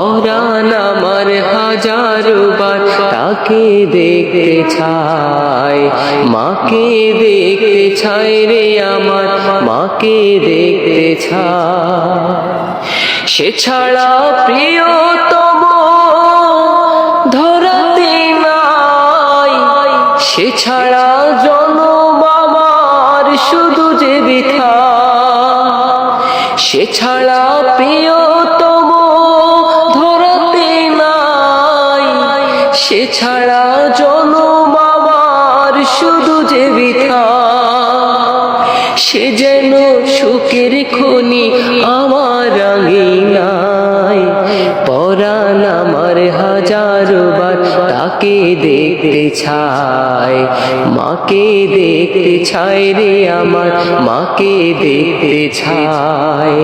পরাণ আমার হাজারো বার তাকে দেখতে চায়, মাকে দেখতে চায় রে আমার, মাকে দেখতে চায়। সে ছাড়া প্রিয়তম ধরাতে নাই, সে ছাড়া জনম আমার শুধু যে বৃথা। সে ছাড়া প্রিয়তম ধরাতে নাই, সে ছাড়া জনম আমার শুধু যে বৃথা। সে যেন সুখের খনি আমার আঙিনায়, পরাণ আমার হাজারো বার তাকে দেখতে চায়, মাকে দেখতে চায় রে আমার, মাকে দেখতে চায়।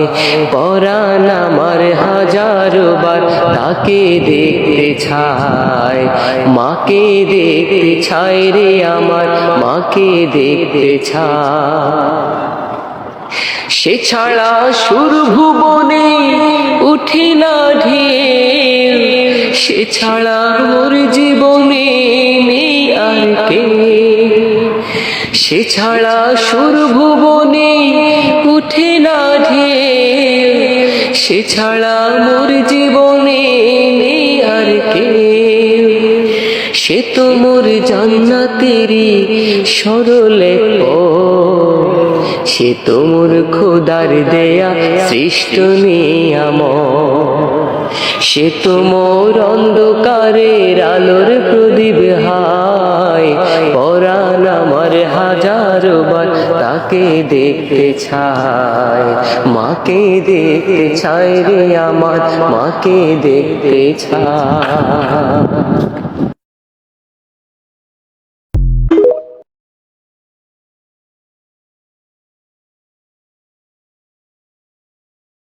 পরাণ আমার হাজারো বার তাকে দেখতে চায়, মাকে দেখতে চায় রে আমার, মাকে দেখতে চায়। সে ছাড়া সুর ভুবনে উঠে না ঢেউ, সে ছাড়া মোর জীবনে নেই আর কেউ। সে ছাড়া সুর ভুবনে উঠে না ঢেউ, সে ছাড়া মোর জীবনে নেই আর কেউ। সে তো মোর জান্নাতেরই সরলে সে তো মোর খোদার দেয়া সৃষ্ট নিয়ামত। সে তো মোর অন্ধকারের আলোর প্রদীপ হায়, পরাণ আমার হাজারো বার তাকে দেখতে চায়, মাকে দেখতে চায় রে আমার, মাকে দেখতে চায়।